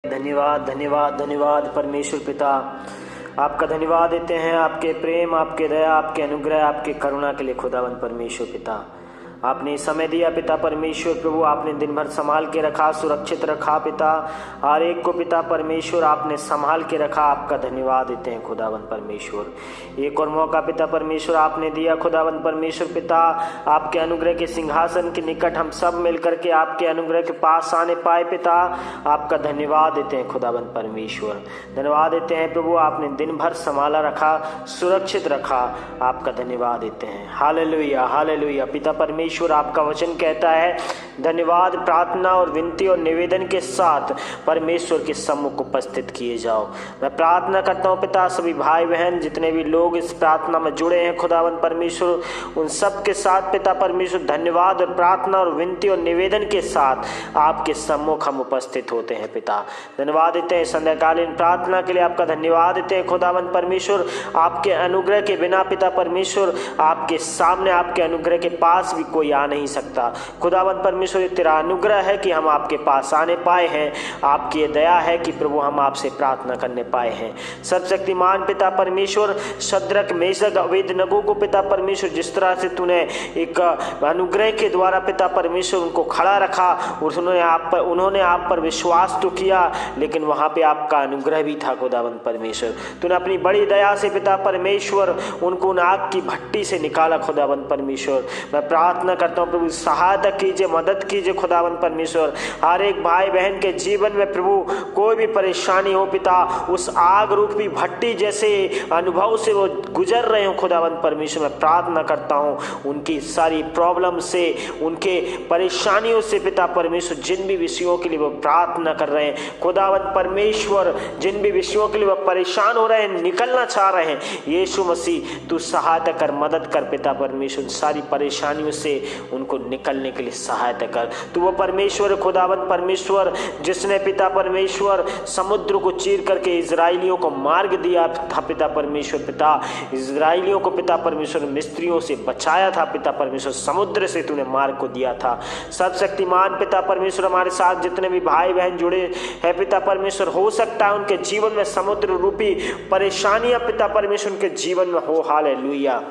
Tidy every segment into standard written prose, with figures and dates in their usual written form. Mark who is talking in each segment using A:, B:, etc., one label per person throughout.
A: धन्यवाद धन्यवाद धन्यवाद परमेश्वर पिता, आपका धन्यवाद देते हैं आपके प्रेम, आपके दया, आपके अनुग्रह, आपके करुणा के लिए खुदावंद परमेश्वर पिता। आपने समय दिया पिता परमेश्वर प्रभु, आपने दिन भर संभाल के रखा, सुरक्षित रखा पिता, हर एक को पिता परमेश्वर आपने संभाल के रखा। आपका धन्यवाद देते हैं खुदावंद परमेश्वर। एक और मौका पिता परमेश्वर आपने दिया खुदावंद परमेश्वर पिता, आपके अनुग्रह के सिंहासन के निकट हम सब मिलकर के आपके अनुग्रह के पास आने पाए पिता। आपका धन्यवाद देते हैं खुदावंद परमेश्वर, धन्यवाद देते हैं प्रभु, आपने दिन भर संभाला रखा, सुरक्षित रखा। आपका धन्यवाद देते हैं। Hallelujah hallelujah. पिता परमेश्वर आपका वचन कहता है, धन्यवाद प्रार्थना और विनती और निवेदन के साथ परमेश्वर के सम्मुख उपस्थित किए जाओ। मैं प्रार्थना करता हूँ पिता, सभी भाई बहन जितने भी लोग इस प्रार्थना में जुड़े हैं खुदावंद परमेश्वर, उन सब के साथ पिता परमेश्वर धन्यवाद और प्रार्थना और विनती और निवेदन के साथ आपके सम्मुख हम उपस्थित होते हैं पिता। धन्यवाद देते हैं संध्याकालीन प्रार्थना के लिए, आपका धन्यवाद देते हैं खुदावंद परमेश्वर। आपके अनुग्रह के बिना पिता परमेश्वर आपके सामने, आपके अनुग्रह के पास भी कोई आ नहीं सकता। खुदावंद परमेश्वर तेरा अनुग्रह है कि हम आपके पास आने पाए हैं, आपकी दया है कि प्रभु हम आपसे प्रार्थना करने पाए हैं। सर्वशक्तिमान पिता परमेश्वर, शद्रक मेशक अबेदनगो को पिता परमेश्वर जिस तरह से तूने एक अनुग्रह के द्वारा पिता परमेश्वर उनको खड़ा रखा, उन्होंने आप पर विश्वास तो किया, लेकिन वहाँ पे आपका अनुग्रह भी था खुदावंद परमेश्वर। तूने अपनी बड़ी दया से पिता परमेश्वर उनको उन आग की भट्टी से निकाला खुदावंद परमेश्वर। मैं प्रार्थना करता हूँ प्रभु, सहायता कीजिए, मदद कीजिए खुदावंद परमेश्वर। हर एक भाई बहन के जीवन में प्रभु कोई भी परेशानी हो पिता, उस आग रूपी भट्टी जैसे अनुभव से वो गुजर रहे हो खुदावंद परमेश्वर, मैं प्रार्थना करता हूँ उनकी सारी प्रॉब्लम से, उनके परेशानियों से पिता परमेश्वर, जिन भी विषयों के लिए वो प्रार्थना कर रहे हैं खुदावंद परमेश्वर, जिन भी विषयों के लिए वो परेशान हो रहे हैं, निकलना चाह रहे हैं, यीशु मसीह तू सहायता कर, मदद कर पिता परमेश्वर। सारी परेशानियों से उनको निकलने के लिए सहायता कर। तू वो परमेश्वर खुदावंद परमेश्वर जिसने पिता परमेश्वर समुद्र को चीर करके इजराइलियों को मार्ग दिया था पिता परमेश्वर पिता, इजराइलियों को पिता परमेश्वर मिस्त्रियों से बचाया था पिता परमेश्वर, समुद्र से तूने मार्ग को दिया था। सर्वशक्तिमान पिता परमेश्वर, हमारे साथ जितने भी भाई बहन जुड़े हैं पिता परमेश्वर, हो सकता है उनके जीवन में समुद्र रूपी परेशानियां पिता परमेश्वर उनके जीवन में हो। हालेलुया।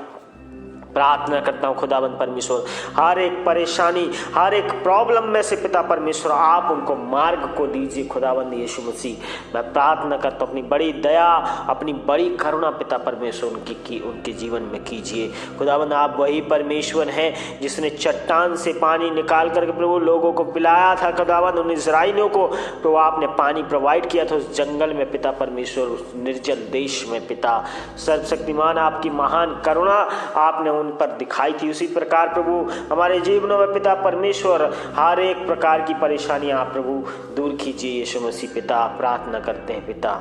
A: प्रार्थना करता हूँ खुदावंद परमेश्वर, हर एक परेशानी, हर एक प्रॉब्लम में से पिता परमेश्वर आप उनको मार्ग को दीजिए खुदावंद यीशु मसीह। मैं प्रार्थना करता हूँ अपनी बड़ी दया, अपनी बड़ी करुणा पिता परमेश्वर उनके जीवन में कीजिए खुदावंद। आप वही परमेश्वर हैं जिसने चट्टान से पानी निकाल करके प्रभु लोगों को पिलाया था खुदावंद, उन इजराइलियों को प्रभु आपने पानी प्रोवाइड किया था उस जंगल में पिता परमेश्वर, उस निर्जल देश में पिता। सर्वशक्तिमान आपकी महान करुणा आपने उन पर दिखाई थी, उसी प्रकार प्रभु हमारे जीवनों में पिता परमेश्वर हर एक प्रकार की परेशानियां आप प्रभु दूर कीजिए यीशु मसीह पिता। प्रार्थना करते हैं पिता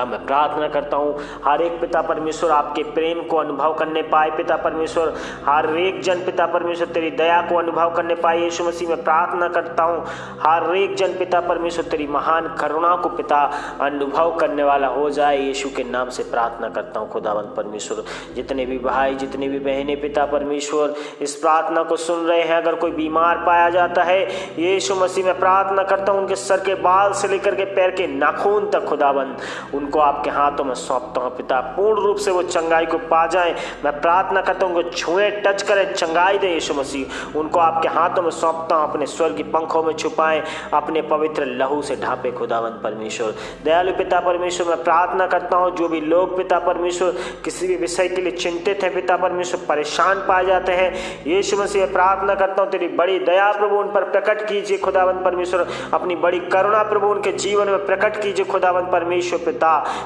A: मैं प्रार्थना करता हूँ हर एक पिता परमेश्वर आपके प्रेम को अनुभव करने पाए पिता परमेश्वर, हर एक जन पिता परमेश्वर तेरी दया को अनुभव करने पाए यीशु मसीह। मैं प्रार्थना करता हूँ हर एक जन पिता परमेश्वर तेरी महान करुणा को पिता अनुभव करने वाला हो जाए, यीशु के नाम से प्रार्थना करता हूँ खुदावंद परमेश्वर। जितने भी भाई, जितनी भी बहनें पिता परमेश्वर इस प्रार्थना को सुन रहे हैं, अगर कोई बीमार पाया जाता है यीशु मसीह, मैं प्रार्थना करता हूँ उनके सर के बाल से लेकर के पैर के नाखून तक खुदावंद उनको आपके हाथों में सौंपता हूँ पिता, पूर्ण रूप से वो चंगाई को पा जाएं। मैं प्रार्थना करता हूँ उनको छुए, टच करें, चंगाई दे यीशु मसीह। उनको आपके हाथों में सौंपता हूँ, अपने स्वर्ग की पंखों में छुपाएं, अपने पवित्र लहू से ढांपे खुदावंद परमेश्वर। दयालु पिता परमेश्वर मैं प्रार्थना करता हूँ जो भी लोग पिता परमेश्वर किसी भी विषय के लिए चिंतित हैं पिता परमेश्वर, परेशान पाए जाते हैं यीशु मसीह, प्रार्थना करता हूँ तेरी बड़ी दया प्रभु उन पर प्रकट कीजिए खुदावंद परमेश्वर, अपनी बड़ी करुणा प्रभु उनके जीवन में प्रकट कीजिए खुदावंद परमेश्वर पिता।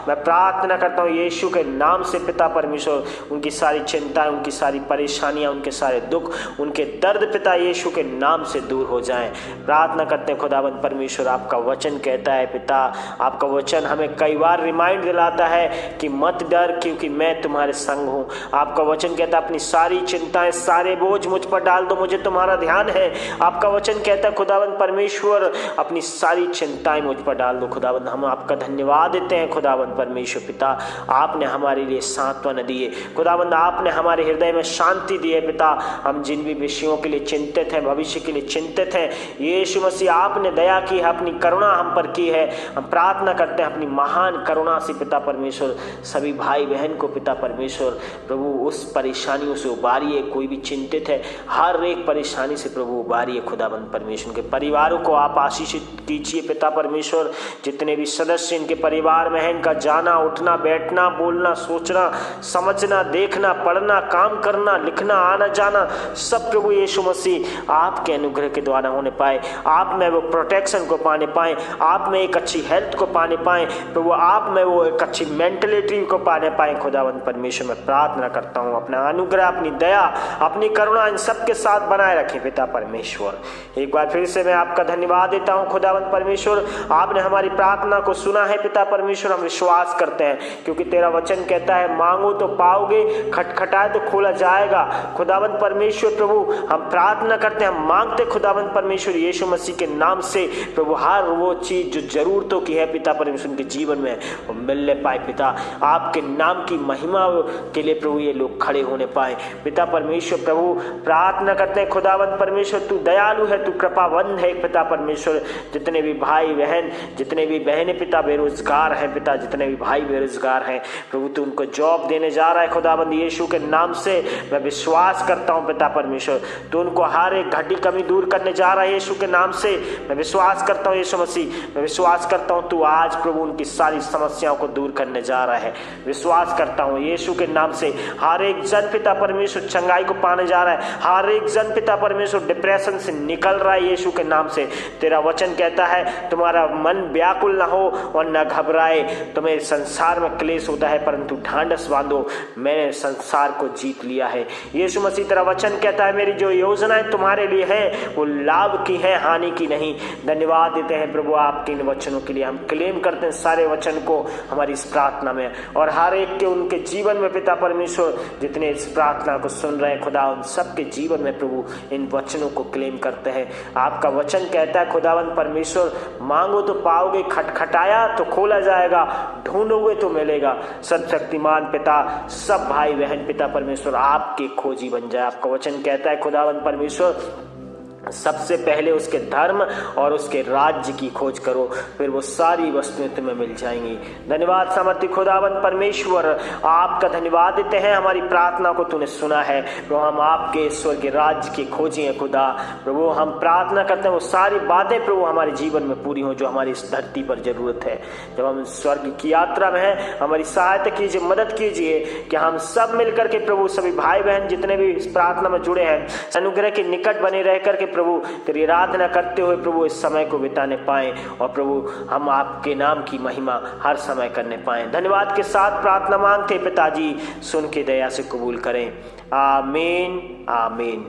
A: मैं प्रार्थना करता हूँ यीशु के नाम से पिता परमेश्वर, उनकी सारी चिंताएं, उनकी सारी परेशानियां, उनके सारे दुख, उनके दर्द पिता यीशु के नाम से दूर हो जाएं। प्रार्थना करते हैं खुदावंद परमेश्वर, आपका वचन कहता है पिता, आपका वचन हमें कई बार रिमाइंड दिलाता है कि मत डर क्योंकि मैं तुम्हारे संग हूँ। आपका वचन कहता है अपनी सारी चिंताएं, सारे बोझ मुझ पर डाल दो, मुझे तुम्हारा ध्यान है। आपका वचन कहता है खुदावंद परमेश्वर अपनी सारी चिंताएं मुझ पर डाल दो खुदावंद। हम आपका धन्यवाद देते हैं हैं खुदावंद परमेश्वर पिता। आपने हमारे लिए सांत्वना दी है खुदावंद, आपने हमारे हृदय में शांति दी है पिता। हम जिन भी विषयों के लिए चिंतित हैं, भविष्य के लिए चिंतित हैं, यीशु मसीह आपने दया की है, अपनी करुणा हम पर की है। हम प्रार्थना करते हैं अपनी महान करुणा से पिता परमेश्वर सभी भाई बहन को पिता परमेश्वर प्रभु उस परेशानियों से उबारिए। कोई भी चिंतित है, हर एक परेशानी से प्रभु उबारिए खुदावंद परमेश्वर। के परिवारों को आप आशीषित कीजिए पिता परमेश्वर। जितने भी सदस्य इनके परिवार में हैं, इनका जाना उठना, बैठना, बोलना, सोचना, समझना, देखना, पढ़ना, काम करना, लिखना, आना जाना, सब प्रभु यीशु मसीह आपके अनुग्रह के द्वारा होने पाए। आप में वो प्रोटेक्शन को पाने पाए, आप में एक अच्छी हेल्थ को पाने पाए प्रभु, आप में वो एक अच्छी मेंटलिटी को पाने पाए खुदावंद परमेश्वर। मैं प्रार्थना करता हूँ अपना अनुग्रह, अपनी दया, अपनी करुणा इन सबके साथ बनाए रखें पिता परमेश्वर। एक बार फिर से मैं आपका धन्यवाद देता हूँ खुदावंद परमेश्वर। आपने हमारी प्रार्थना को सुना है पिता परमेश्वर। हम विश्वास करते हैं क्योंकि तेरा वचन कहता है मांगो तो पाओगे, खटखटाए तो खोला जाएगा। खुदावंद परमेश्वर प्रभु हम प्रार्थना करते हैं, हम मांगते खुदावंद परमेश्वर यीशु मसीह के नाम से प्रभु हर वो चीज जो जरूरतों की है पिता परमेश्वर के जीवन में वो मिलने पाए पिता। आपके नाम की महिमा के लिए प्रभु ये लोग खड़े होने पाए पिता परमेश्वर। प्रभु प्रार्थना करते हैं खुदावंद परमेश्वर, तू दयालु है, तू कृपावंत है पिता परमेश्वर। जितने भी भाई बहन, जितने भी बहनें पिता बेरोजगार हैं पिता, जितने भी भाई बेरोजगार हैं प्रभु तू उनको जॉब देने जा रहा है खुदावंद यीशु के नाम से। मैं विश्वास करता हूँ पिता परमेश्वर, तू उनको हर एक घटी कमी दूर करने जा रहा है यीशु के नाम से। मैं विश्वास करता हूँ यीशु मसीह, मैं विश्वास करता हूँ तू आज प्रभु उनकी सारी समस्याओं को दूर करने जा रहा है। विश्वास करता हूँ यीशु के नाम से हर एक जन पिता परमेश्वर चंगाई को पाने जा रहा है। हर एक जन पिता परमेश्वर डिप्रेशन से निकल रहा है यीशु के नाम से। तेरा वचन कहता है तुम्हारा मन व्याकुल ना हो और न घबराए। तुम्हें संसार में क्लेश होता है परंतु ढांढस बांधो, मैंने संसार को जीत लिया है। यीशु मसीह तेरा वचन कहता है मेरी जो योजनाएं तुम्हारे लिए है वो लाभ की है, हानि की नहीं। धन्यवाद देते हैं प्रभु आपके इन वचनों के लिए। हम क्लेम करते हैं सारे वचन को हमारी इस प्रार्थना में और हर एक के उनके जीवन में पिता परमेश्वर जितने इस प्रार्थना को सुन रहे हैं खुदा उन सबके जीवन में प्रभु इन वचनों को क्लेम करते हैं। आपका वचन कहता है खुदावंद परमेश्वर मांगो तो पाओगे, खटखटाया तो खोला जाएगा, ढूंढोगे तो मिलेगा। सर्वशक्तिमान पिता सब भाई बहन पिता परमेश्वर आपके खोजी बन जाए। आपका वचन कहता है खुदावंद परमेश्वर सबसे पहले उसके धर्म और उसके राज्य की खोज करो, फिर वो सारी वस्तुएं तुम्हें मिल जाएंगी। धन्यवाद सामर्थ्य खुदावंद परमेश्वर, आपका धन्यवाद देते हैं हमारी प्रार्थना को तूने सुना है प्रभु। हम आपके स्वर्ग राज्य की खोजी हैं खुदा प्रभु। हम प्रार्थना करते हैं वो सारी बातें प्रभु हमारे जीवन में पूरी हो जो हमारी इस धरती पर जरूरत है। जब हम स्वर्ग की यात्रा में हैं हमारी सहायता कीजिए, मदद कीजिए कि हम सब मिलकर के प्रभु सभी भाई बहन जितने भी इस प्रार्थना में जुड़े हैं अनुग्रह के निकट बने रह करके प्रभु तेरी आराधना करते हुए प्रभु इस समय को बिताने पाए और प्रभु हम आपके नाम की महिमा हर समय करने पाए। धन्यवाद के साथ प्रार्थना मांगते पिताजी, सुन के दया से कबूल करें। आमीन आमीन।